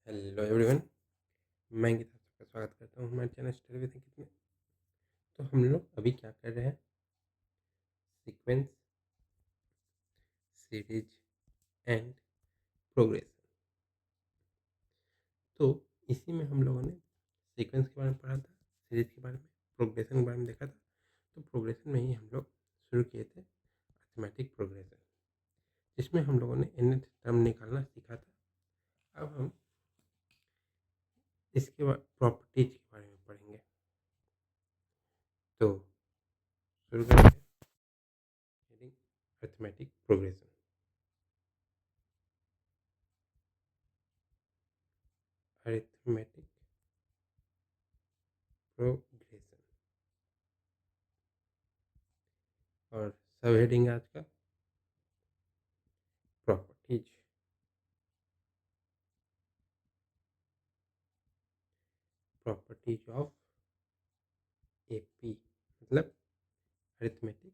Hello everyone. मैं गीता सबका स्वागत करता हूँ हमारे चैनल स्टडी विद अंकित में। तो हम लोग अभी क्या कर रहे हैं? Sequence, series and progression. तो इसी में हम लोगों ने सीक्वेंस के बारे में पढ़ा था, सीरीज के बारे में, प्रोग्रेशन के बारे में देखा था। तो प्रोग्रेशन में ही हम लोग शुरू किए थे अर्थमेटिक प्रोग्रेशन, जिसमें हम लोगों ने nth टर्म निकालना सीखा था। अब हम इसके बाद प्रॉपर्टीज के बारे में पढ़ेंगे। तो शुरू करते हैं अर्थमेटिक प्रोग्रेशन। अरिथमेटिक प्रोग्रेशन और सब हेडिंग आज का प्रॉपर्टीज। प्रॉपर्टीज ऑफ एपी मतलब अरिथमेटिक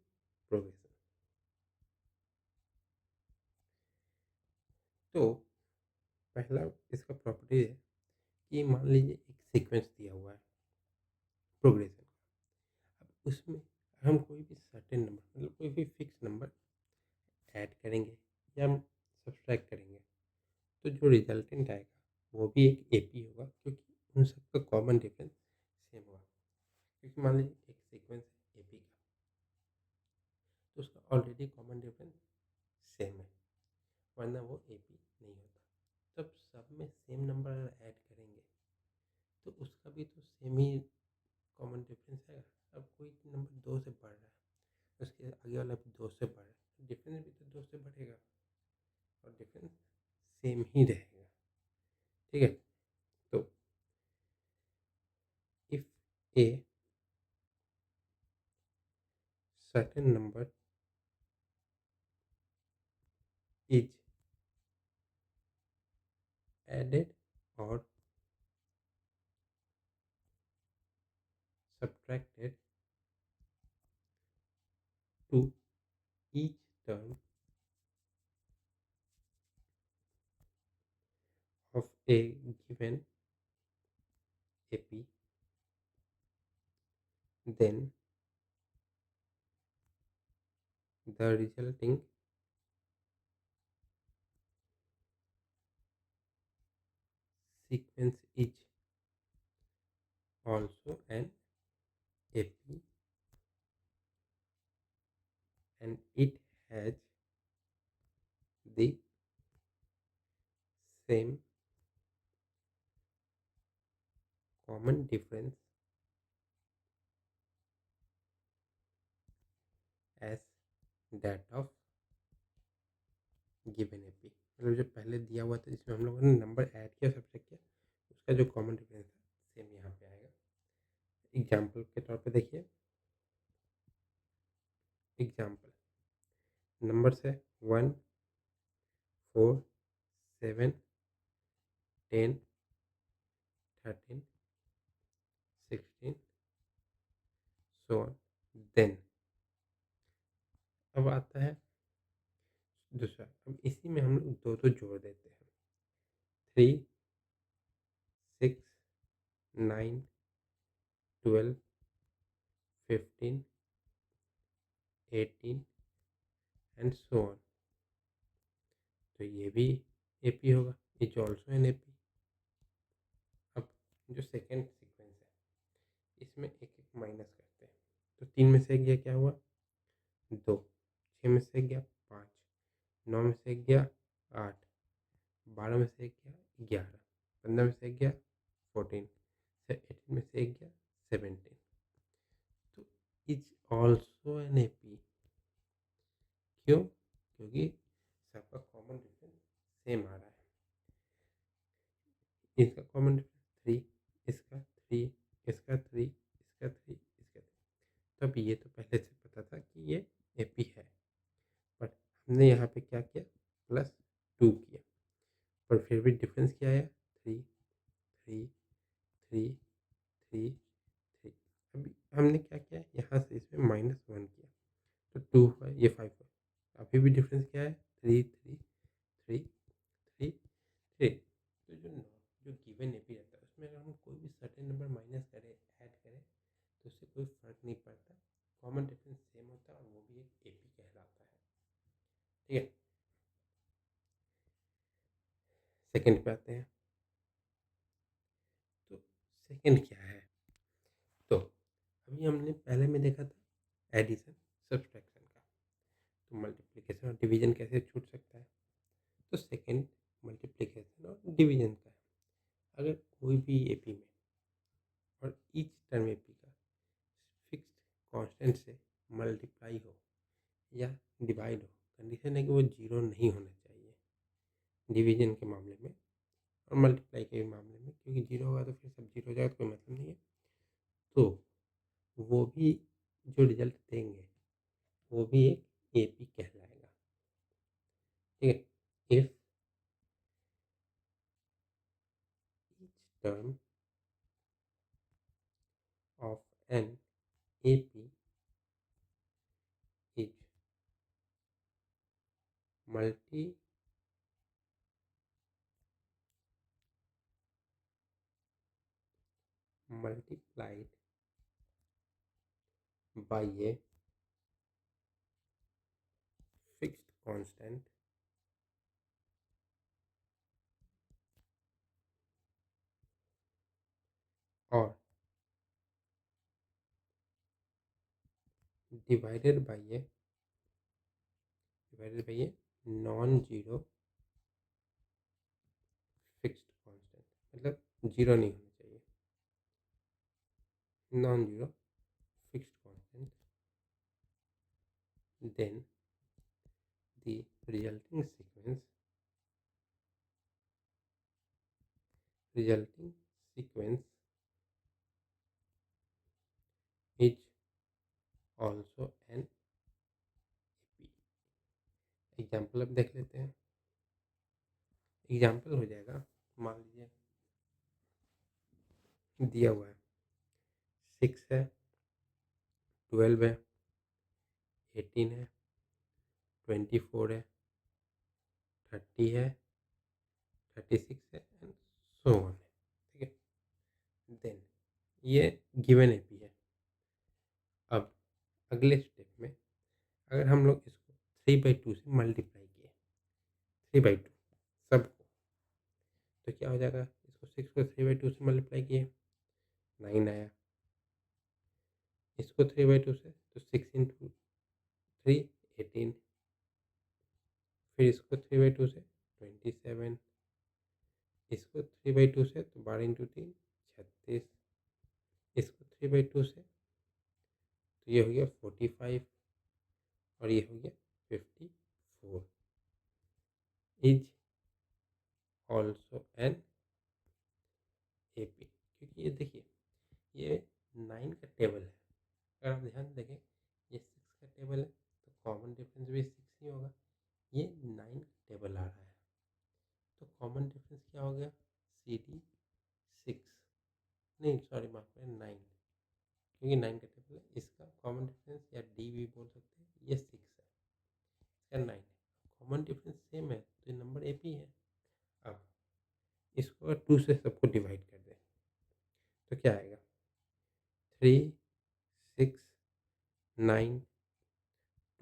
प्रोग्रेशन। तो पहला इसका प्रॉपर्टी है कि मान लीजिए एक सीक्वेंस दिया हुआ है प्रोग्रेशन का। अब उसमें हम कोई भी सर्टेन नंबर मतलब कोई भी फिक्स नंबर ऐड करेंगे या हम सब्सट्रैक्ट करेंगे, तो जो रिजल्टेंट आएगा वो भी एक एपी होगा, क्योंकि उन सबका कॉमन डिफरेंस सेम होगा। क्योंकि मान लीजिए एक सीक्वेंस है एपी का, तो उसका ऑलरेडी कॉमन डिफरेंस सेम है, वरना वो एपी नहीं होता। जब सब में सेम नंबर अगर ऐड करेंगे तो उसका भी तो सेम ही कॉमन डिफरेंस है। अब कोई नंबर 2 से बढ़ रहा है, उसके आगे वाला भी 2 से बढ़ रहा है, डिफरेंस भी तो 2 से बढ़ेगा और डिफरेंस सेम ही रहेगा। ठीक है। तो if a certain number is added और subtracted to each term of a given AP, then the resulting sequence is also an AP and it has the same common difference as that of given AP। मतलब जो पहले दिया हुआ था जिसमें हम लोगों ने नंबर ऐड किया सबसे किया, उसका जो कॉमन डिफरेंस है सेम यहाँ पे आएगा। एग्जाम्पल के तौर पे देखिए, एग्जाम्पल नंबर्स है 1, 4, 7, 10, 13, 16, so on। देन अब आता है दूसरा। अब इसी में हम लोग दो दो जोड़ देते हैं, 3, 6, 9, 12, 15, 18 एंड सो ऑन। तो ये भी एपी होगा, इज ऑल्सो एन एपी। अब जो सेकेंड सीक्वेंस है इसमें एक एक माइनस करते हैं। तो 3 में से एक गया क्या हुआ 2, 6 में से एक गया 5, 9 में से एक गया 8, 12 में से एक गया 11, 15 में से एक गया 14, 18 में से एक गया 17। तो इज ऑल्सो एन एपी। क्यों? क्योंकि सबका कॉमन डिफरेंस सेम आ रहा है। इसका कॉमन डिफरेंस 3, इसका 3, इसका 3, इसका 3, इसका 3। तब ये तो पहले से पता था कि ये एपी है, बट हमने यहाँ पे क्या किया +2 किया, पर फिर भी डिफरेंस क्या आया 3, 3, 3, 3, 3। अभी हमने क्या किया यहाँ से इसमें -1 किया, तो 2 हुआ, ये 5 हुआ। अभी भी डिफरेंस क्या है 3, 3, 3, 3, 3। तो जो गिवन एपी रहता है उसमें अगर हम कोई भी सर्टेन नंबर माइनस करें ऐड करें तो उससे कोई फ़र्क नहीं पड़ता, कॉमन डिफरेंस सेम होता है और वो भी एक एपी कहलाता है। ठीक है, सेकंड पे आते हैं। तो सेकंड क्या है? तो अभी हमने पहले में देखा था एडिशन सब्सट्रैक्शन का, तो मल्टीप्लिकेशन और डिवीजन कैसे छूट सकता है। तो सेकंड मल्टीप्लिकेशन और डिवीजन का है। अगर कोई भी एपी में और ईच टर्म एपी का फिक्स्ड कांस्टेंट से मल्टीप्लाई हो या डिवाइड हो, कंडीशन है कि वो जीरो नहीं होना चाहिए डिवीजन के मामले में और मल्टीप्लाई के भी मामले में, क्योंकि जीरो होगा तो फिर सब जीरो हो जाएगा तो कोई मतलब नहीं है। तो वो भी जो रिजल्ट देंगे वो भी एक एपी कहलाएगा। ठीक है, if each term of N AP is multiplied by a fixed constant or divided by a non-zero fixed constant, मतलब जीरो नहीं होना चाहिए, non-zero fixed constant, then the resulting sequence is also an AP। Example अब देख लेते हैं। Example हो जाएगा, मान लीजिए दिया हुआ है 6 है, 12 है, 18 है, 24 है, 30 है, 36 है एंड सो ऑन है। ठीक है, देन ये गिवन एपी है। अब अगले स्टेप में अगर हम लोग इसको 3/2 से मल्टीप्लाई किए, 3/2 सबको, तो क्या हो जाएगा? इसको 6 को 3/2 से मल्टीप्लाई किए 9 आया, इसको 3/2 से तो 6 इंटू 3 18, फिर इसको 3/2 से 27, इसको 3/2 से तो 12 इंटू 3 36, इसको 3/2 से तो ये हो गया 45 और ये हो गया 54 इज ऑल्सो एन एपी। क्योंकि ये देखिए ये 9 का टेबल है, अगर आप ध्यान देखें ये 6 का टेबल है तो कॉमन डिफरेंस भी 6 ही होगा, ये 9 का टेबल आ रहा है तो कॉमन डिफरेंस क्या हो गया? सी डी 6, नहीं सॉरी माफ करें 9, क्योंकि 9 का टेबल है, इसका कॉमन डिफरेंस या डी भी बोल सकते हैं, ये 6 है, इसका 9 है, कॉमन डिफरेंस सेम है तो ये नंबर एपी है। अब इसको अगर 2 से सबको डिवाइड कर दें तो क्या आएगा? 3 6 9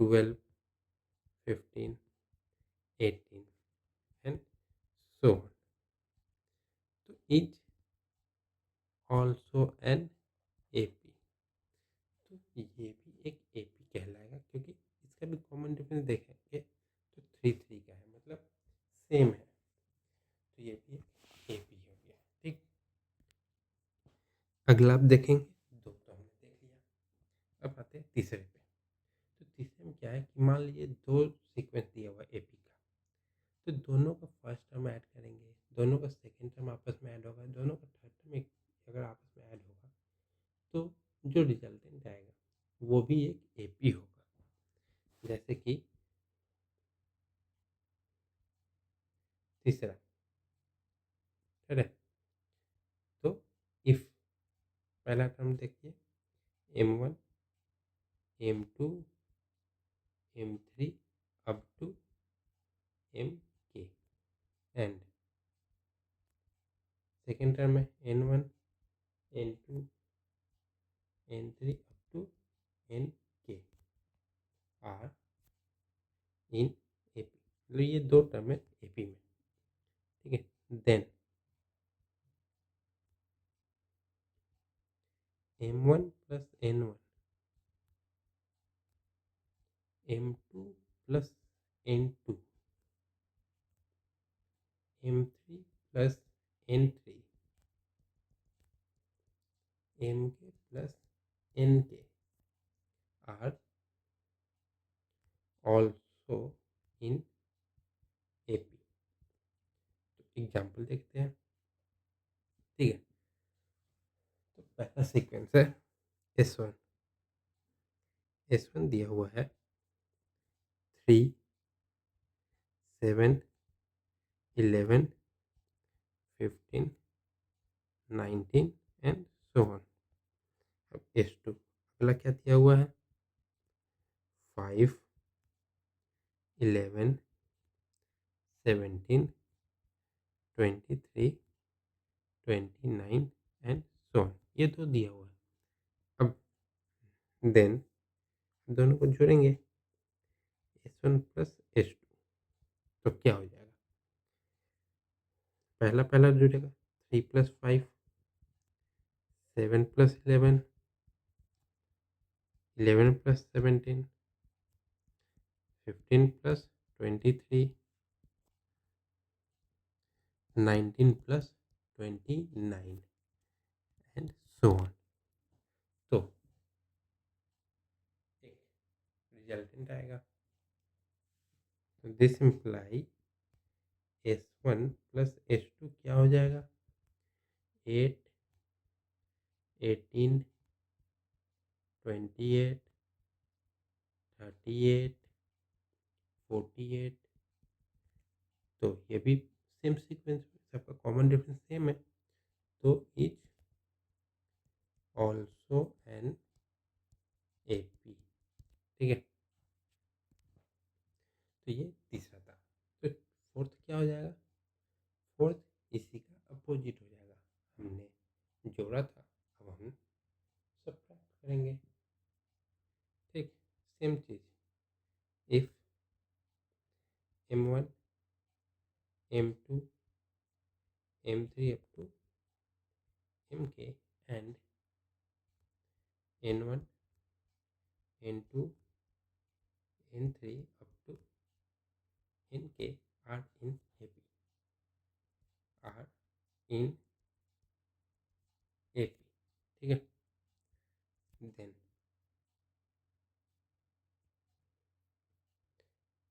12 15 18 एंड सो ऑन, तो इज ऑल्सो एन एपी। तो ये भी एक एपी कहलाएगा क्योंकि इसका भी कॉमन डिफरेंस देखेंगे तो 3 3 का है, मतलब सेम है, तो ये भी एक एपी हो गया। ठीक, अगला आप देखेंगे, दो तो हमने देख लिया, अब आते हैं तीसरे पे। तो तीसरे में क्या है कि मान लीजिए दो सीक्वेंस दिया हुआ एपी का, तो दोनों का फर्स्ट टर्म ऐड करेंगे, दोनों का सेकंड टर्म आपस में ऐड होगा, दोनों का थर्ड टर्म अगर आपस में ऐड होगा तो जो रिजल्टेंट आएगा वो भी एक एपी होगा। जैसे कि तीसरा, ठीक है, तो इफ पहला टर्म देखिए m1 m2 m3 up to mk and second term है N1 N2 N3 up to Nk are in AP, मतलब ये दो टर्म है एपी में, ठीक है। Then M1 plus N1 M2 plus N2 M3 plus N3 Mk plus Nk are also in AP. तो example देखते हैं, ठीक है। तो पहला सीक्वेंस है S1। S1 दिया हुआ है 3 7 11 15 19 एंड सो ऑन। अब S2 अगला क्या दिया हुआ है 5 11 17 23 29 एंड सो ऑन, ये तो दिया हुआ है। अब देन दोनों को जोड़ेंगे S1 प्लस S2, तो क्या हो जाएगा, पहला पहला जुड़ेगा 3 plus 5 7 plus 11 11 plus 17 15 plus 23 19 plus 29 and so on. तो एक रिजल्टेंट आएगा, तो this imply S1 plus S2 क्या हो जाएगा 8 18 28 38 48। तो ये भी सेम सीक्वेंस, सबका कॉमन डिफरेंस सेम है, तो इज ऑल्सो एन एपी, ठीक है। तो ये तीसरा था। तो फोर्थ क्या हो जाएगा, फोर्थ इसी का अपोजिट हो जाएगा, हमने जोड़ा था अब हम सब्ट्रैक्ट करेंगे, ठीक। सेम चीज, if M1 M2 M3 up to Mk and N1 N2 N3 up to Nk are in AP, are in AP, ठीक है। Then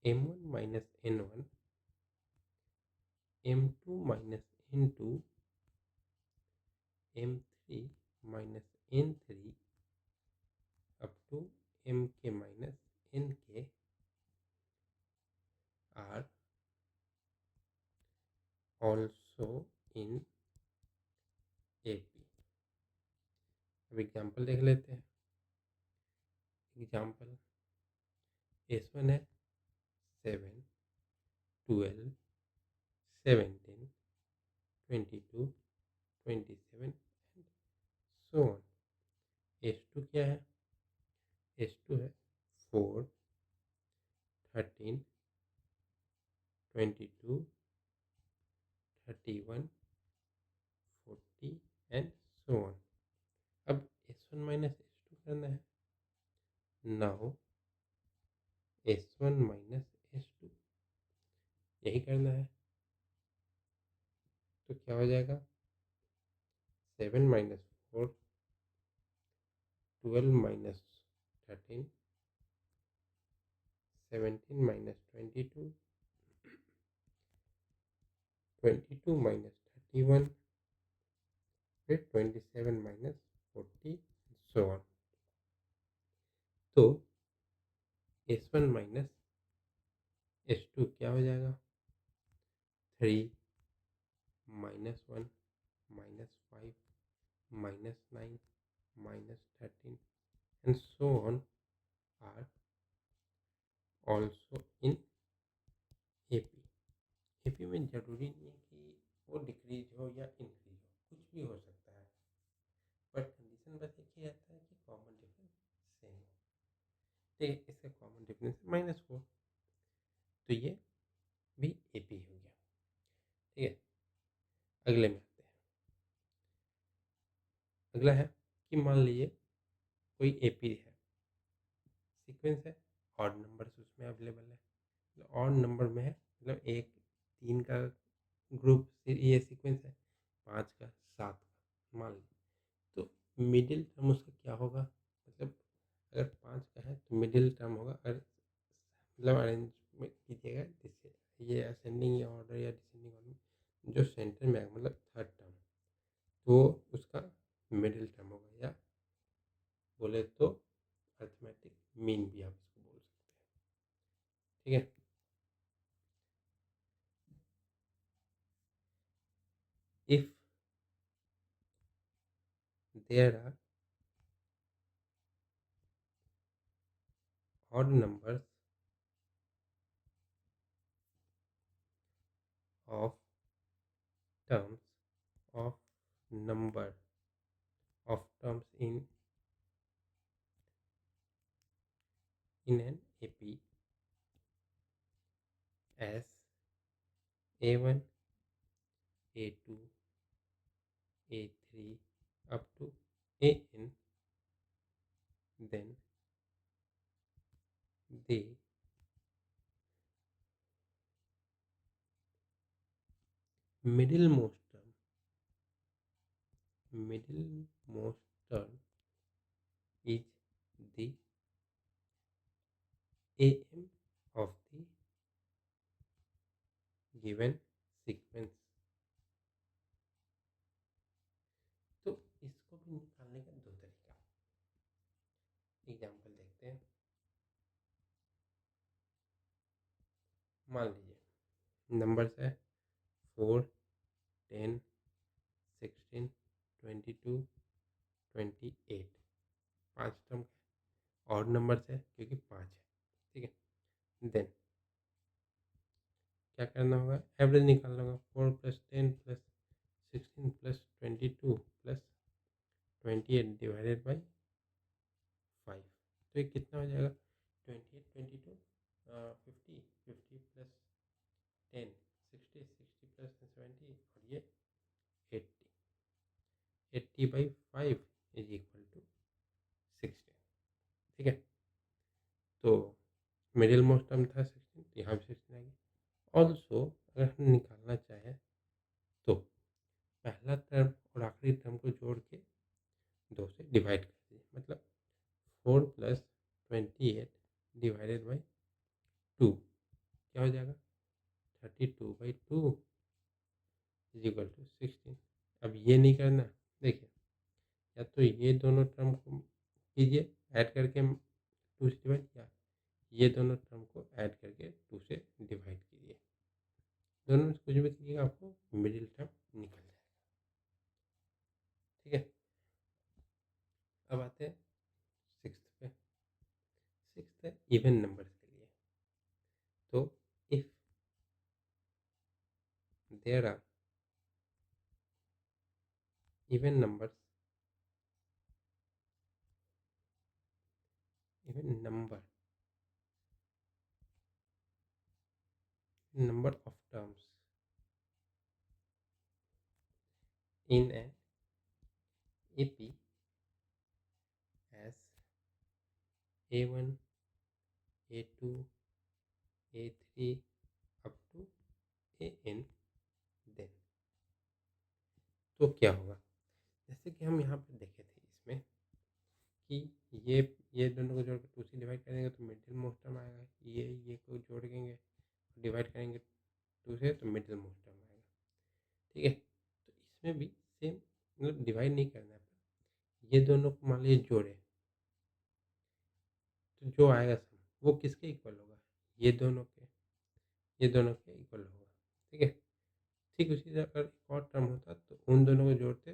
M1 minus N1 M2 minus N2 M3 minus N3 up to Mk minus Nk are also in AP. अब example देख लेते हैं। Example S1 है 7 12 17 22 27 and so on. S2 क्या है, S2 है 4 13 22 31 40 एंड सो ऑन। अब S1 माइनस S2 करना है, नाउ S1 माइनस S2 यही करना है, तो क्या हो जाएगा 7 माइनस 4 12 माइनस 13 17 माइनस 22 22 माइनस 31 फिर 27 माइनस 40 सो ऑन। तो S1 माइनस S2 क्या हो जाएगा 3 minus 1 minus 5 minus 9 minus 13 and so on are also in AP. AP में ज़रूरी नहीं है कि वो डिक्रीज हो या इंक्रीज हो, भी हो सकता है, बट कंडीशन बस एक ही रहता है कि कॉमन डिफरेंस सेम हो। ठीक है, इसका कॉमन डिफरेंस -4, तो ये भी AP हो गया। ठीक है, अगले में आते हैं। अगला है कि मान लीजिए कोई AP है, सीक्वेंस है, ऑड नंबर्स उसमें अवेलेबल है, मतलब ऑड नंबर में है, मतलब एक 3 का ग्रुप ये सीक्वेंस है, 5 का, 7 का मान लीजिए, तो मिडिल टर्म उसका क्या होगा? मतलब अगर 5 का है तो मिडिल टर्म होगा, अगर मतलब अरेंज में कीजिएगा जिससे ये असेंडिंग ऑर्डर या डिसेंडिंग ऑर्डर, जो सेंटर में आएगा मतलब थर्ड टर्म, तो उसका मिडिल टर्म होगा, या बोले तो अर्थमेटिक मीन भी आप इसको बोल सकते हैं। ठीक है, if there are odd numbers of terms of number of terms in an AP as A1, A2, A3 up to AN, then the middlemost term is the AM of the given sequence। तो इसको भी निकालने का दो तरीका, example देखते हैं। मान लीजिए नंबर्स है 4, 10, 16, 22, 28, 5 टर्म का और नंबर्स है क्योंकि 5 है। ठीक है, देन क्या करना होगा? एवरेज निकालना होगा। 4 + 10 + 16 + 22 + 28 डिवाइडेड बाई 5, तो ये कितना हो जाएगा? 28, 22, 50, 50 + 10, 60, 60 + 70, और ये 80, 80/5 इज इक्वल टू 16। ठीक है, तो मिडिल मोस्ट टर्म था 16, यहाँ भी 16 आएगी। ऑल्सो अगर हम निकालना चाहें तो पहला टर्म और आखिरी टर्म को जोड़ के 2 से डिवाइड कर दीजिए, मतलब 4 + 28 डिवाइडेड बाई 2 क्या हो जाएगा? 32/2 इज इक्वल टू 16। अब ये नहीं करना, देखिए, या तो ये दोनों टर्म को कीजिए ऐड करके 2 से डिवाइड, या ये दोनों टर्म को ऐड करके 2 से डिवाइड कीजिए। दोनों में से कुछ भी कीजिएगा, आपको मिडिल टर्म निकल जाएगा। ठीक है, अब आते हैं सिक्स्थ पे। सिक्स्थ है इवन नंबर्स के लिए। तो if there are even numbers, even number of terms in an AP as A1, A2, A3 up to AN, then तो क्या होगा? जैसे कि हम यहाँ पे देखे थे इसमें कि ये ये दोनों को जोड़ के 2 से डिवाइड करेंगे तो मिडिल मोस्ट टर्म आएगा। ये को जोड़ देंगे, डिवाइड करेंगे 2 से तो मिडिल मोस्ट टर्म आएगा। ठीक है, तो इसमें भी सेम, मतलब डिवाइड नहीं करना है, ये दोनों को मान लीजिए जोड़े, तो जो आएगा सम वो किसके इक्वल होगा? ये दोनों के इक्वल होगा। ठीक है, ठीक उसी तरह अगर एक और टर्म होता तो उन दोनों को जोड़ते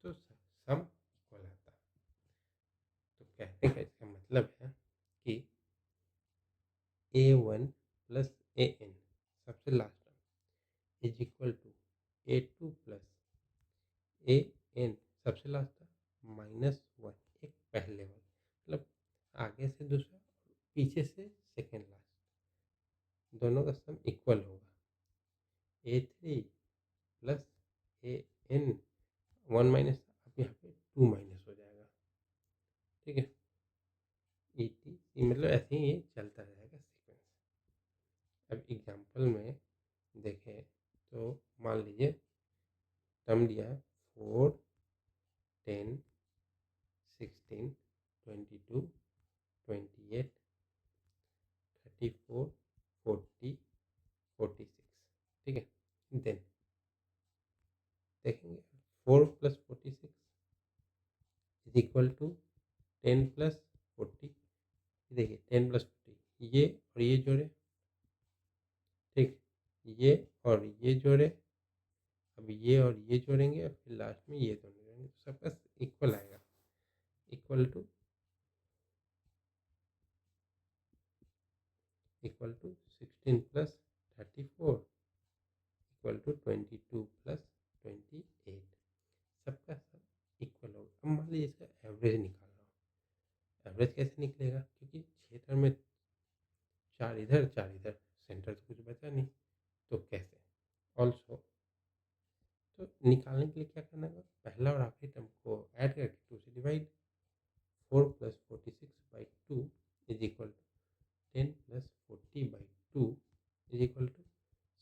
तो सम इक्वल आता। तो कहने का इसका मतलब है कि A1 + AN सबसे last term is equal to A2 + A N सबसे लास्ट था, -1 एक पहले वाला, मतलब आगे से दूसरा, पीछे से सेकेंड लास्ट, दोनों का सम इक्वल होगा। A3 प्लस AN 1 माइनस, अब यहाँ पे 2 माइनस हो जाएगा। ठीक है, ET मतलब ऐसे ही ये चलता रहेगा सीक्वेंस। अब एग्जांपल में देखें तो मान लीजिए टर्म दिया है 4, 10, 16, 22, 28, 34, 40, 46। ठीक है, देन देखेंगे 4 plus 46 is equal to 10 plus 40। देखिए 10 प्लस 40, ये और ये जोड़े, ठीक, ये और ये जोड़े, अब ये और ये जोड़ेंगे और फिर लास्ट में ये दोनों जोड़ेंगे तो सबका इक्वल आएगा, equal to 16 plus 34 equal to 22 plus 28। सबका सब इक्वल होगा। अब मान लीजिए इसका एवरेज निकाल रहा हूँ, एवरेज कैसे निकलेगा, क्योंकि 6 टर्म में 4 इधर 4 इधर, सेंटर तो कुछ बचा नहीं, तो कैसे ऑल्सो, तो निकालने के लिए क्या करना होगा, पहला और आखिरी टर्म को ऐड करके 2 से divide, 4 plus 46/2 is equal to 10 plus 40/2 is equal to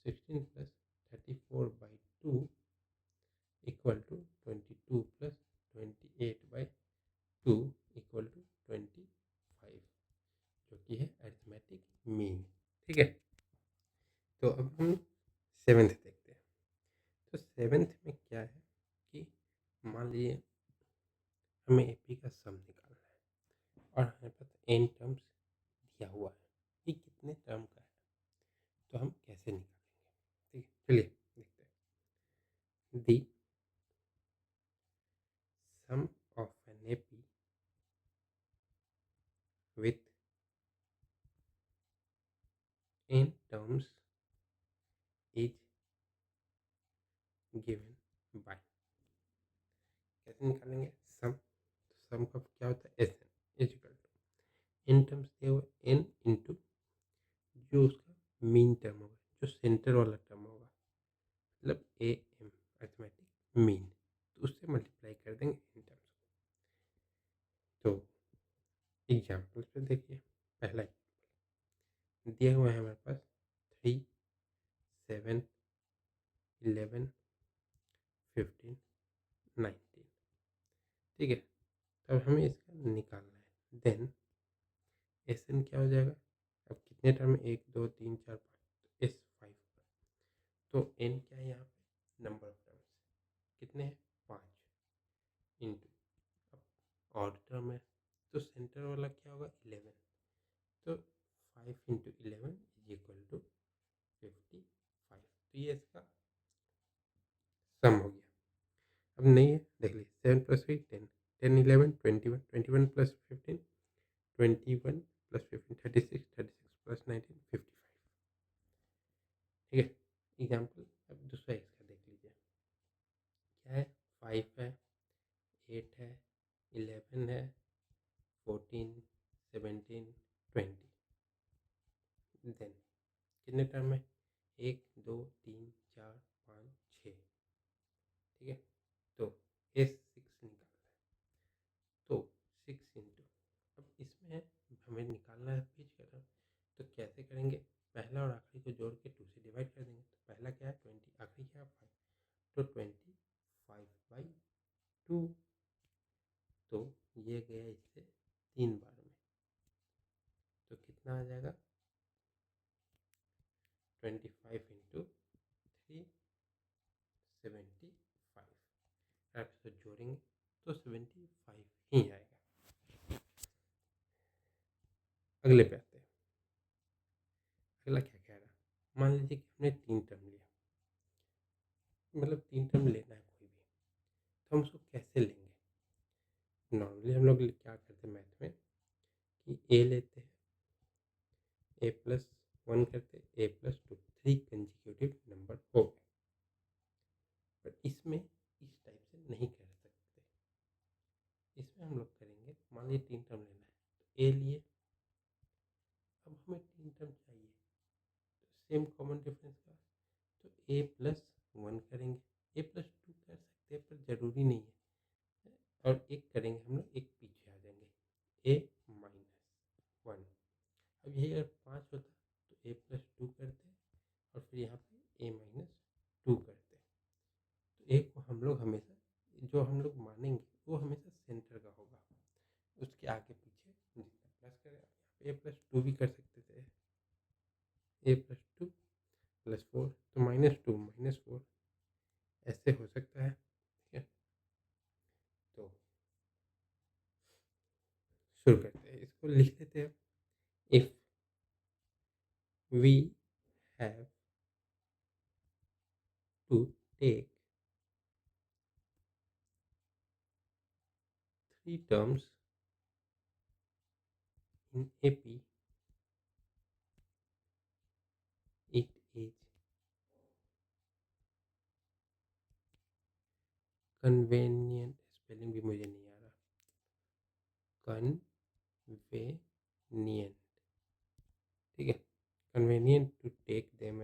16 plus 34/2 equal to 22 plus 28/2 equal to 25, जो कि है अरिथमेटिक मीन। ठीक है, तो अब हम सेवेंथ देखते हैं। तो सेवेंथ में क्या है कि मान लीजिए हमें एपी का सम निकालना है और हमारे पास n टर्म्स दिया हुआ है कि कितने टर्म का है, तो हम कैसे निकालेंगे। ठीक है, चलिए देखते हैं। The sum of N AP with n terms is given by, कैसे निकालेंगे सम, तो सम का क्या होता है S N is equal to n terms दिए हुए n इंटू जो उसका मीन टर्म होगा, जो सेंटर वाला टर्म होगा, मतलब ए एम अर्थमेटिक मीन, तो उससे मल्टीप्लाई कर देंगे n टर्म्स को। तो एग्जाम्पल पे देखिए, पहला दिया हुआ है हमारे पास 3, 7, 11, 15, 19। ठीक है, तब हमें इसका निकालना है। देन एस एन क्या हो जाएगा, अब कितने टर्म है, 1 2 3 4 5, तो एस 5 का, तो एन क्या है यहाँ पे, नंबर ऑफ टर्म्स कितने हैं, 5 इंटू, अब ऑड टर्म है तो सेंटर वाला क्या होगा 11, तो 5 इंटू 11 इज इक्वल टू 55। तो ये इसका सम हो गया। अब नहीं है, देख लीजिए 7 प्लस 3 10, 10 11 21, 21 प्लस 15 21 प्लस 15 36, 36 प्लस 19 55। ठीक है, एग्जाम्पल अब दूसरा इसका देख लीजिए, क्या है 5 है, 8 है, 11 है, 14, 17, 20। देन कितने टर्म है, 1 2 3 4 5 6। ठीक है, तो S6 निकालना है, तो 6 इंटू, अब इसमें हमें निकालना है बीच का टर्म, तो कैसे करेंगे, पहला और आखिरी को जोड़ के 2 से डिवाइड कर देंगे, तो पहला क्या है 20, आखिरी क्या है 5, तो 25/2, तो ये गया इससे 3 बार में, तो कितना आ जाएगा 25 इंटू 3 75। आप इसको जोड़ेंगे तो 75 ही आएगा। अगले पे आते हैं, अगला क्या कह रहा है, मान लीजिए कि हमने 3 टर्म लिया, मतलब 3 टर्म लेना है कोई भी, तो हम उसको कैसे लेंगे। नॉर्मली हम लोग क्या करते हैं मैथ में कि ए लेते हैं, A+1 करते, A+2, 3 कंजिक्यूटिव नंबर हो गए। बट इसमें इस टाइप से नहीं कर सकते। इसमें हम लोग करेंगे, मान लीजिए 3 टर्म लेना है, तो ए लिए, अब हमें 3 टर्म चाहिए, तो सेम कॉमन डिफरेंस का, तो ए प्लस 1 करेंगे, ए प्लस 2 कर सकते हैं पर ज़रूरी नहीं है, और एक करेंगे हम लोग, एक पीछे आ जाएंगे, ए माइनस 1। अब यही अगर 5 होता तो ए प्लस 2 करते, और फिर यहाँ पे ए माइनस 2 करते। तो ए को हम लोग हमेशा, जो हम लोग मानेंगे वो हमेशा सेंटर का होगा, उसके आगे पीछे जितना प्लस करें, यहाँ पे ए प्लस 2 भी कर सकते थे, ए प्लस 2 प्लस 4, तो -2 -4 ऐसे हो सकता है, ठीक है। तो शुरू करते हैं, इसको लिख लेते हैं, if we have to take 3 terms in AP, it is convenient, spelling भी मुझे नहीं आ रहा, convenient, ठीक है, convenient to take them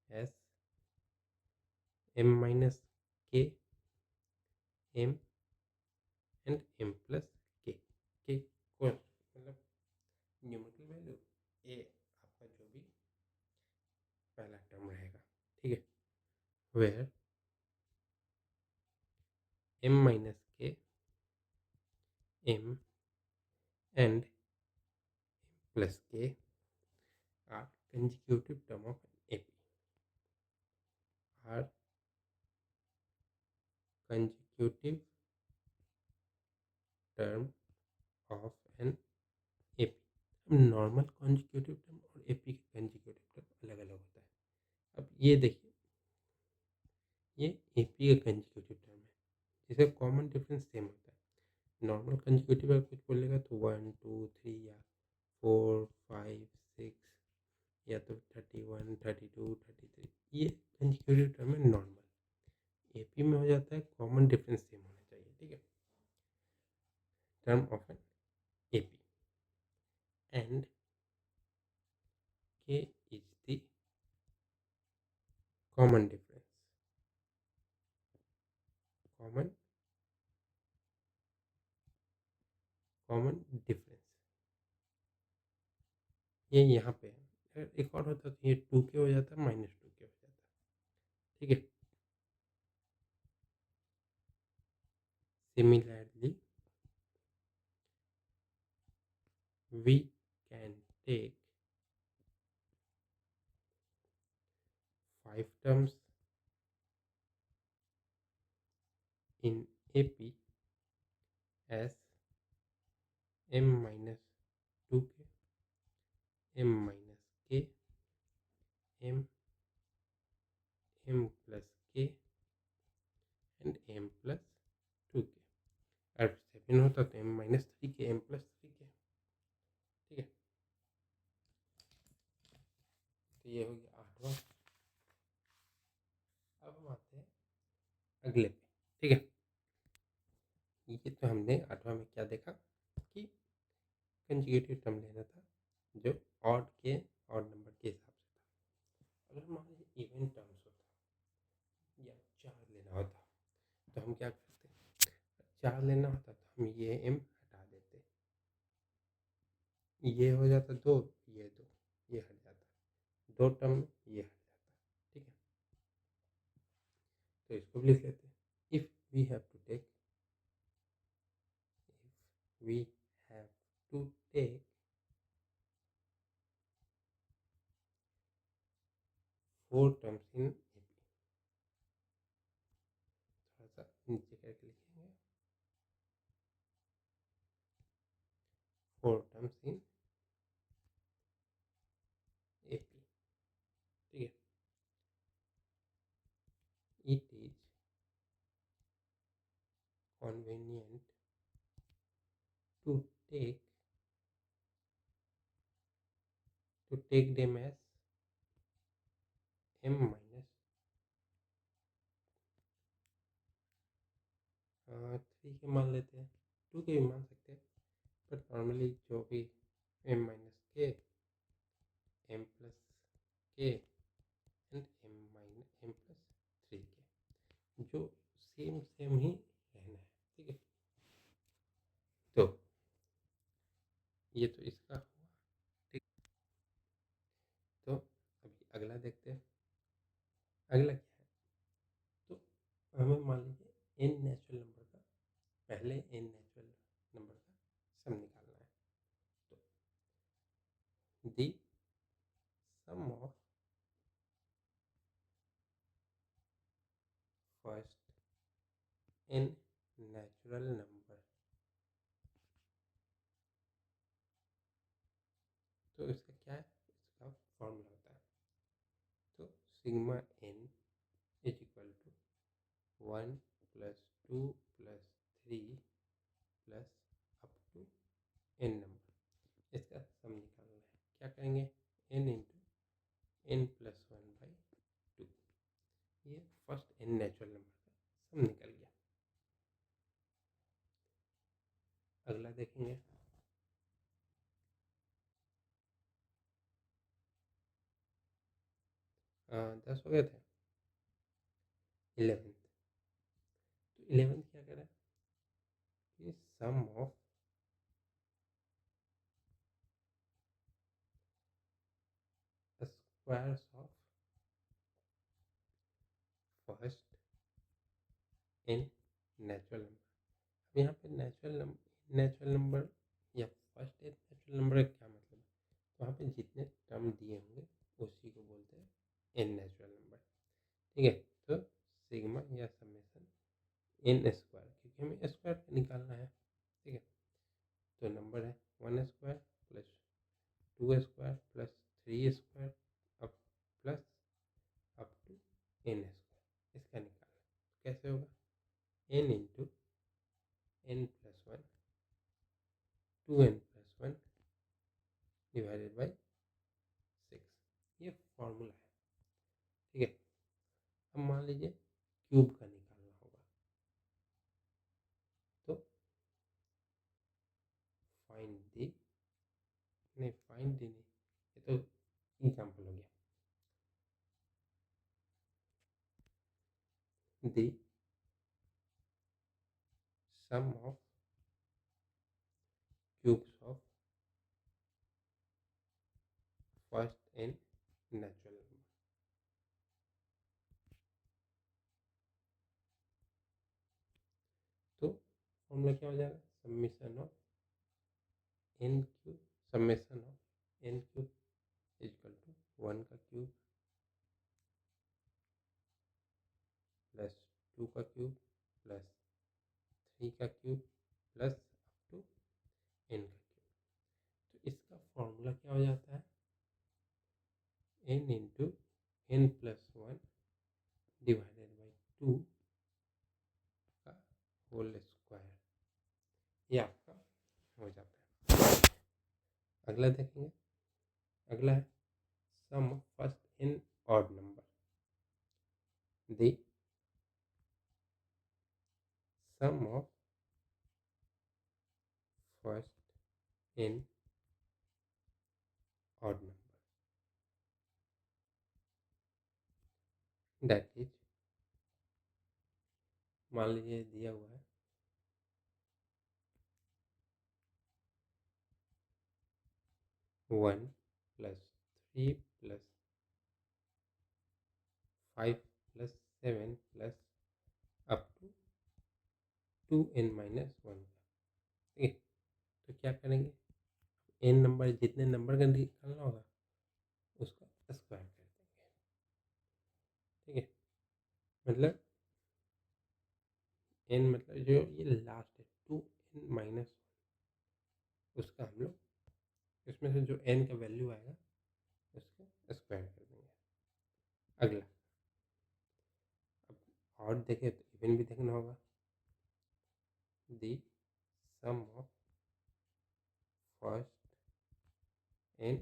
as m minus k, m and m plus k को मतलब न्यूमेरिकल वैल्यू, ए आपका जो भी पहला टर्म रहेगा, ठीक है, where m minus k, m and plus k are consecutive term of an AP, are consecutive term of an AP। अब नॉर्मल कॉन्जिक्यूटिव टर्म और एपी के कॉन्जिक्यूटिव टर्म अलग अलग होता है। अब ये देखिए, ये एपी का कॉन्जिक्यूटिव टर्म है, जिसका कॉमन डिफरेंस सेम होता है। नॉर्मल कॉन्जिक्यूटिव अगर कुछ बोलेगा तो 1 2 3 या 4 5 6 या तो 31 32 33, ये कॉन्जिक्यूटिव टर्म है नॉर्मल। एपी में हो जाता है कॉमन डिफरेंस सेम होना चाहिए, ठीक है, term of N AP, and k is the common difference, common common difference, ये यहाँ पे है। अगर एक और होता तो ये 2k हो जाता, -2k हो जाता, ठीक है। Similarly we can take 5 terms in AP as m minus 2k, m minus k, m plus k and m plus 2k। अगर 7 होता तो m minus 3k, m plus 3k, ठीक है। तो ये हो गया 8वां। अब हम आते हैं अगले पे, ठीक है। ये तो हमने 8वां में क्या देखा कि कंजुगेटिव टर्म लेना था जो ऑड के ऑड नंबर के हिसाब से था। अगर मान लीजिए इवन टर्म्स होता या 4 लेना होता तो हम क्या करते, 4 लेना होता तो हम ये m हटा देते, ये हो जाता 2, ये 2, ये हट जाता, 2 टर्म में ये हट जाता, ठीक है। तो इसको भी लिख लेते हैं, if we have to take 4 terms in AP, थोड़ा सा नीचे करके लिखेंगे, 4 टर्म्स इन AP, ठीक है। It is convenient to take them as m minus 3 के मान लेते हैं, 2 के भी मान सकते हैं, बट नॉर्मली जो भी m माइनस के, m प्लस के एंड m प्लस 3 के, जो सेम सेम ही रहना है, ठीक है। तो ये तो इसका हुआ, ठीक। तो अभी अगला देखते हैं, अगला क्या है। तो हमें मान लीजिए n नेचुरल नंबर का, पहले n नेचुरल नंबर का सम निकालना है। तो the sum of first n natural number, तो इसका क्या है, इसका फॉर्मूला होता है। तो sigma n is equal to 1 plus 2 plus 3 plus up to n number, इसका सम निकालना है। क्या करेंगे, n इंटू n प्लस 1/2, ये फर्स्ट n नेचुरल नंबर का सम निकल गया। अगला देखेंगे, 10 हो गए थे, 11th। तो 11th क्या करें, कि sum of squares of first n natural number. अब यहाँ पे नेचुरल नंबर या फर्स्ट n नेचुरल नंबर का क्या मतलब है, तो वहाँ पे जितने टर्म दिए होंगे उसी को बोलते हैं n नेचुरल नंबर, ठीक है। तो सिग्मा या समेसन n स्क्वायर, क्योंकि हमें स्क्वायर निकालना है, ठीक है। तो नंबर है 1 square plus 2 square plus 3 square अब plus up to n square, इसका निकालना है। कैसे होगा, n into n plus 1 2n plus 1 divided by 6, ये फॉर्मूला है, ठीक है। अब मान लीजिए क्यूब का निकालना होगा, तो फाइंड दी, नहीं फाइंड दी नहीं, ये तो एग्जाम्पल हो गया। The sum of cubes of first n natural number, तो फॉर्मूला क्या हो जाएगा, summation of n cube, summation of n cube equal to 1 का क्यूब प्लस 2 का क्यूब प्लस 3 का cube plus up to n का क्यूब। तो इसका फॉर्मूला क्या हो जाता है, n into n plus 1 divided by 2 का होल स्क्वायर, ये आपका हो जाता है। अगला देखेंगे, अगला है sum of first n odd number, the sum of first n odd number, that is, मान लीजिए दिया हुआ है 1 plus 3 plus 5 plus 7 plus up to 2n minus 1 का, ठीक है। तो क्या करेंगे, n नंबर, जितने नंबर का निकालना होगा उसका स्क्वायर कर देंगे, ठीक है। मतलब n मतलब जो ये लास्ट है 2n माइनस, उसका हम लोग इसमें से जो n का वैल्यू आएगा उसका स्क्वायर कर देंगे। अगला, अब और देखें तो इवन भी देखना होगा, the sum of first n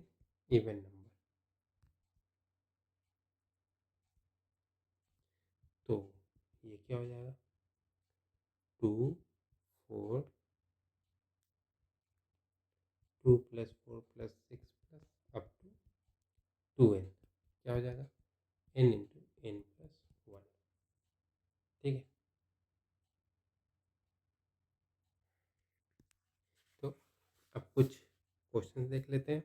even number, तो ये क्या हो जाएगा, 2 4 2 + 4 + 6 + अप टू 2n क्या हो जाएगा n इंटू n प्लस 1। ठीक है, तो अब कुछ क्वेश्चन देख लेते हैं।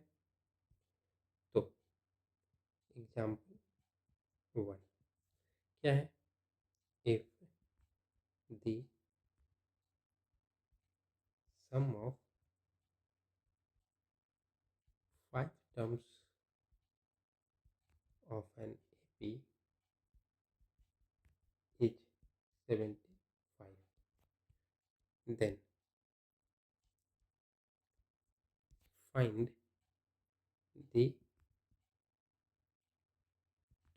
तो एग्जाम्पल 1 क्या है, if the sum of 5 terms of N AP is 75, then find the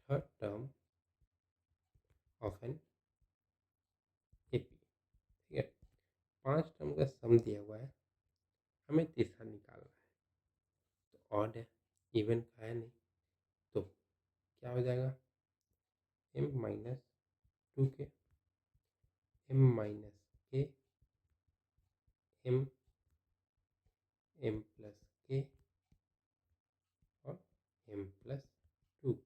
third term of an AP. ठीक है, 5 टर्म का सम दिया हुआ है, हमें तीसरा निकालना है। तो ऑड है, इवन का है नहीं, तो क्या हो जाएगा m minus 2k m minus k m m plus k और m प्लस 2k।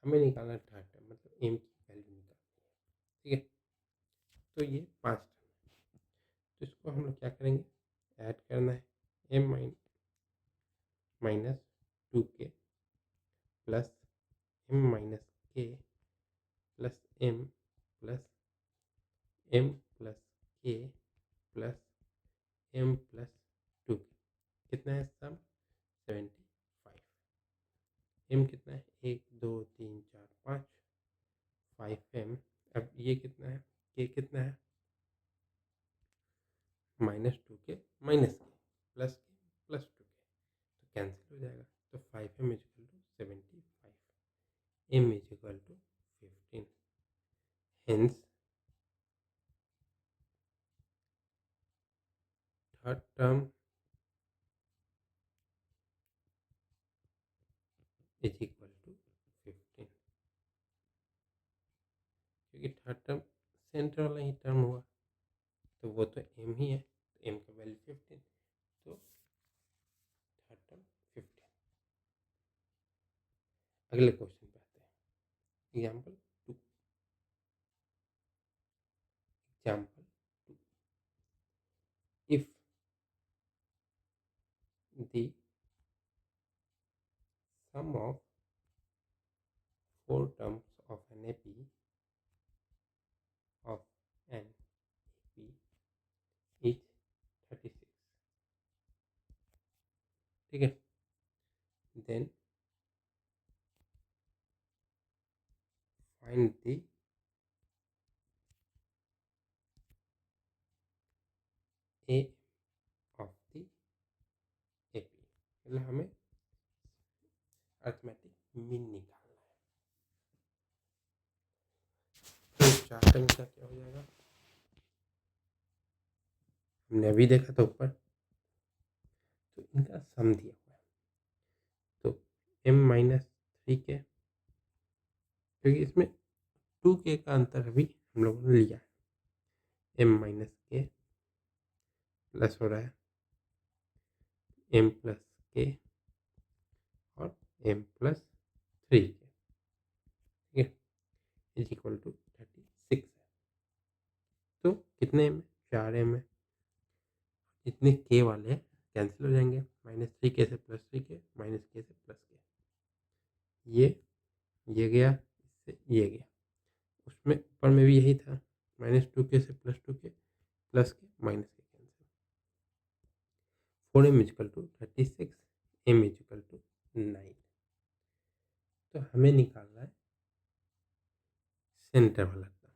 हमें निकालना है थर्ड टर्म, मतलब m की वैल्यू निकालनी है। ठीक है, तो ये 5 टर्म है, तो इसको हम लोग क्या करेंगे, ऐड करना है m minus 2k plus m minus k plus m plus m plus k plus m plus 2k। कितना है सम 75। m कितना है 1 2 3 4 5 5m। अब ये कितना है, k कितना है -2k minus k plus k plus 2k, तो कैंसिल हो जाएगा। तो 5m is equal to 75, m is equal to 15। Hence third term is equal to 15, क्योंकि थर्ड टर्म सेंटर वाला ही टर्म हुआ, तो वो तो m ही है, तो m का वैल्यू 15, तो थर्ड टर्म 15। अगले क्वेश्चन पे आते हैं, example 2। Example 2, if the sum of 4 terms of an AP of an AP is 36। ठीक है, then find the A of the AP, मतलब हमें अर्थमेटिक मीन निकालना है। तो 4 टर्म का क्या हो जाएगा, हमने अभी देखा था ऊपर, तो इनका सम दिया हुआ है, तो m माइनस 3k, क्योंकि इसमें 2k का अंतर अभी हम लोगों ने लिया है, m माइनस k प्लस हो रहा है m प्लस k और m प्लस 3k। ठीक है, इज इक्वल टू 36 है। तो कितने m है, 4m है, जितने k वाले हैं कैंसिल हो जाएंगे, -3k से +3k -k से +k, ये गया, इससे ये गया, उसमें ऊपर में भी यही था, -2k से +2k +k -k cancel. 4m equal to 36, m equal to 9। तो हमें निकालना है सेंटर वाला का,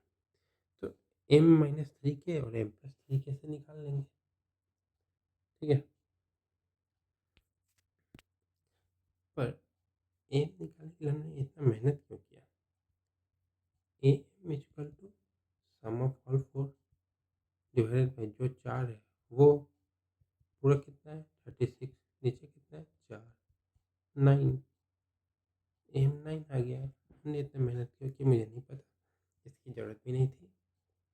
तो m-3k और m+3k से निकाल लेंगे। ठीक है, पर m निकालने के लिए हमने इतना मेहनत क्यों किया, m equal to sum of all 4 divided by जो 4 है वो पूरा कितना है 36, नीचे कितना है 4 9, m 9 आ गया है। हमने इतना मेहनत क्यों की मुझे नहीं पता, इसकी ज़रूरत भी नहीं थी,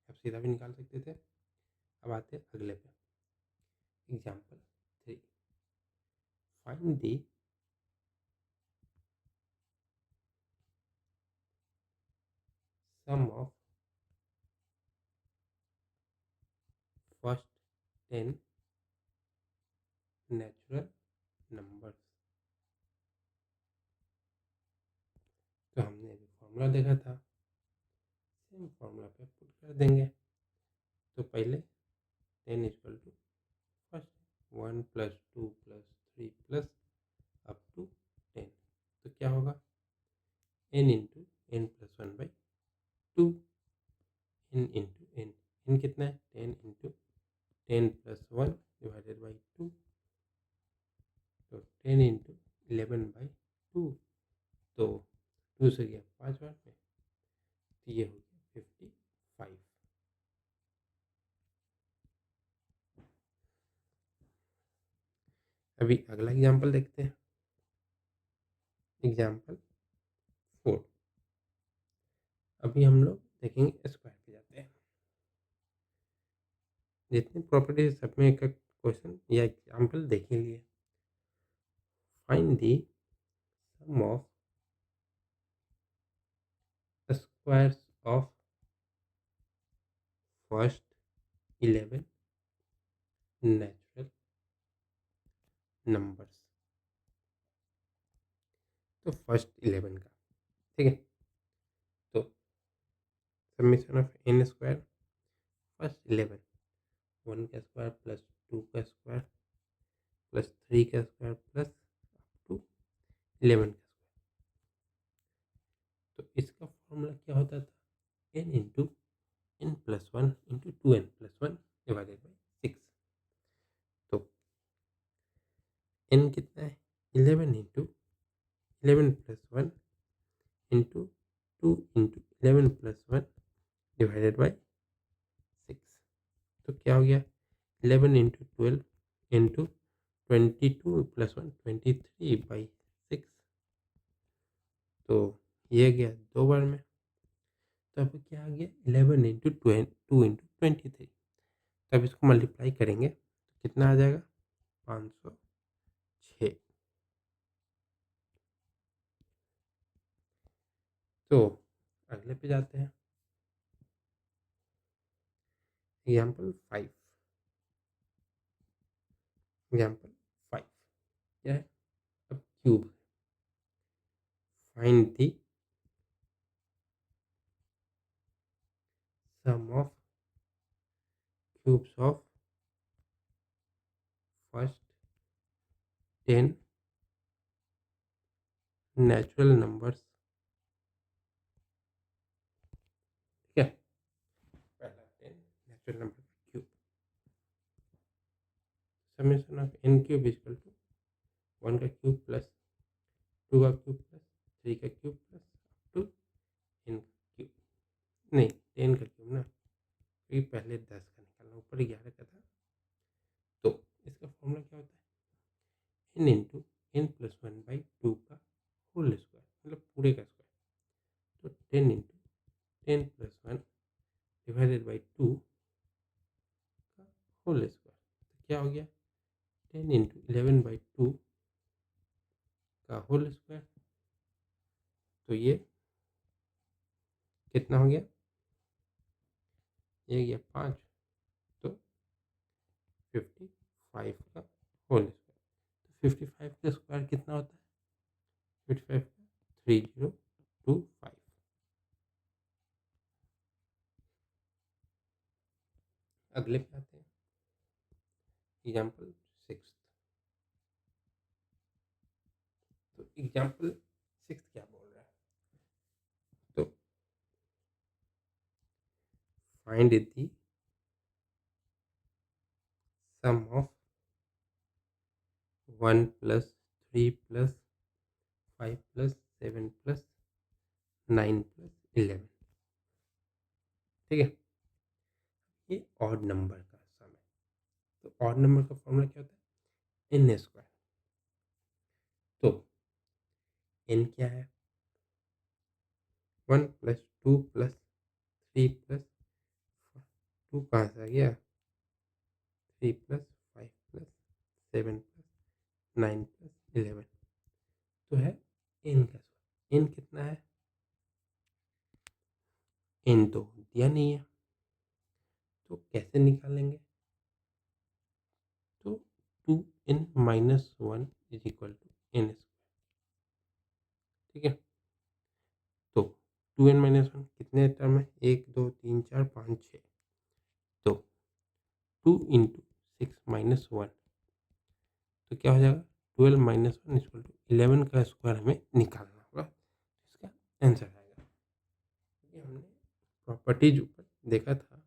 आप सीधा भी निकाल सकते थे। अब आते हैं अगले पे। Example 3, find the sum of first 10 natural numbers. तो हमने अभी फॉर्मूला देखा था, सेम फॉर्मूला पे पुट कर देंगे। तो पहले 10 equal to first 1 plus 2 plus 3 plus up to 10। तो क्या होगा, n into N plus 1/2, n कितना है 10 इंटू 10 प्लस 1 डिवाइडेड बाई 2, तो 10 इंटू 11/2, तो 2 से गया 5 बार में, तो ये हो गया 55। अभी अगला एग्जाम्पल देखते हैं। एग्जाम्पल 4। अभी हम लोग देखेंगे स्क्वायर पे जाते हैं। जितनी प्रॉपर्टीज सब में एक क्वेश्चन या एग्जाम्पल देख ही लिए। Find the sum of squares of first 11 natural numbers. तो फर्स्ट 11 का, ठीक है। तो summation of n square first 11, 1 का स्क्वायर प्लस 2 का स्क्वायर प्लस 3 का स्क्वायर प्लस अप टू 11 का स्क्वायर। तो इसका फॉर्मूला क्या होता था, n into N plus 1 into 2n plus 1 divided by 6। तो n कितना है 11 into 11 plus 1 into 2 into 11 plus 1 divided by 6। तो क्या हो गया 11 इंटू 12 इंटू 22 प्लस 1 23/6। तो ये गया 2 बार में। तो अब क्या आ गया 11 इंटू 2 इंटू 23। तो अब इसको मल्टीप्लाई करेंगे तो कितना आ जाएगा 506। तो अगले पे जाते हैं। एग्जाम्पल 5। एग्जाम्पल 5 क्या है, अब cube. Find the sum of cubes of first 10 natural numbers. ठीक है, पहला 10 नेचुरल नंबर का cube. Summation of n cube equal to 1 का क्यूब प्लस 2 का क्यूब प्लस 3 का cube plus up to n का क्यूब, नहीं 10 का क्यूब ना, क्योंकि पहले 10 का निकालना, ऊपर 11 का था। तो इसका फॉर्मूला क्या होता है, n इंटू एन प्लस 1/2 का होल स्क्वायर, मतलब पूरे का स्क्वायर। तो 10 इंटू 10 प्लस 1 डिवाइडेड बाई 2 का होल स्क्वायर। तो क्या हो गया 10 इंटू 11/2 का होल स्क्वायर। तो ये कितना हो गया, ये गया 5, तो 55 का होल स्क्वायर। तो 55 का स्क्वायर कितना होता है, 55 का 3025। अगले पे आते हैं। एग्जाम्पल 6। तो एग्जाम्पल 6 क्या बोल रहा है, तो find the sum of 1 plus 3 plus 5 plus 7 plus 9 plus 11। ठीक है, ये ऑड नंबर का सम है। तो ऑड नंबर का फॉर्मूला क्या होता है, एन स्क्वायर। तो एन क्या है 1 प्लस 2 प्लस 3 प्लस 2 कहाँ से आ गया 3 प्लस 5 प्लस 7 प्लस 9 प्लस 11 तो है n का स्क्वायर। n कितना है? n तो दिया नहीं है, तो कैसे निकालेंगे? तो 2n minus 1 is equal to n square. ठीक है, तो 2n माइनस 1 कितने टर्म है? 1 2 3 4 5 6। तो 2 इंटू 6 माइनस 1 तो क्या हो जाएगा? 12 माइनस 1 इक्वल टू 11 का स्क्वायर हमें निकालना होगा। इसका आंसर आएगा। ये हमने प्रॉपर्टीज ऊपर देखा था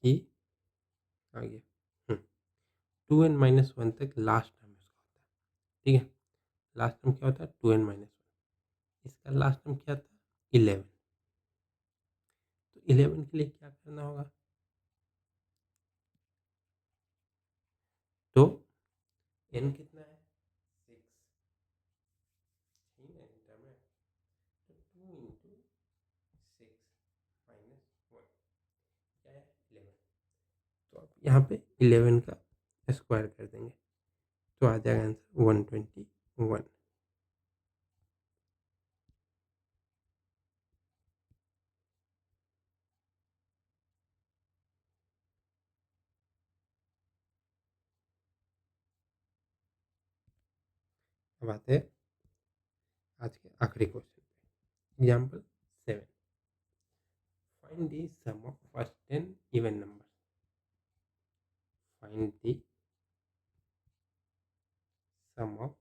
कि आ गया 2n माइनस 1 तक लास्ट टर्म इसका होता है। ठीक है, लास्ट टर्म क्या होता है? 2n minus 1। इसका लास्ट टर्म क्या था? 11। तो 11 के लिए क्या करना होगा? तो n कितना है? 6। ठीक है, टर्म है। तो 2 इंटू 6 माइनस 1 क्या है? 11। तो अब यहाँ पे 11 का स्क्वायर कर देंगे तो आ जाएगा आंसर 121। अब आते हैं आज के आखिरी क्वेश्चन पे। Example 7, find the sum of first 10 even number. Find the sum of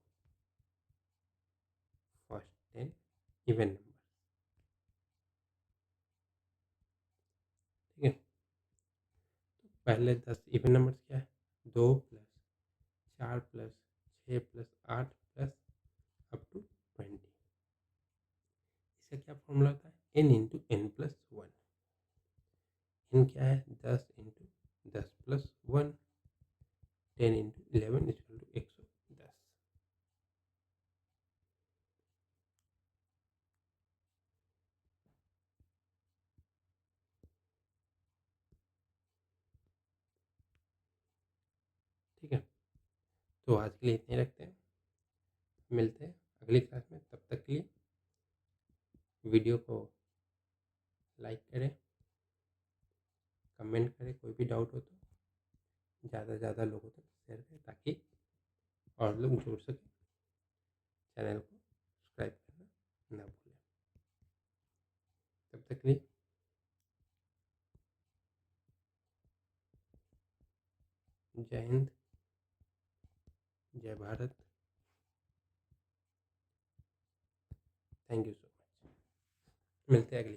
first 10 even number. ठीक है, तो पहले 10 इवन नंबर्स क्या है? 2 plus 4 plus 6 plus 8 plus up to 20। इसका क्या फॉर्मूला होता है? n into N plus 1। n क्या है? 10 into 10 plus 1। 10 into 11 equal to 110। ठीक है, तो आज के लिए इतने रखते हैं। मिलते हैं अगली क्लास में। तब तक के लिए वीडियो को लाइक करें, कमेंट करें, कोई भी डाउट हो तो ज़्यादा से ज़्यादा लोगों तक शेयर करें ताकि और लोग जुड़ सकें। चैनल को सब्सक्राइब करना ना भूलें। तब तक के लिए जय हिंद, जय Bharat. Thank you so much. मिलते हैं अगली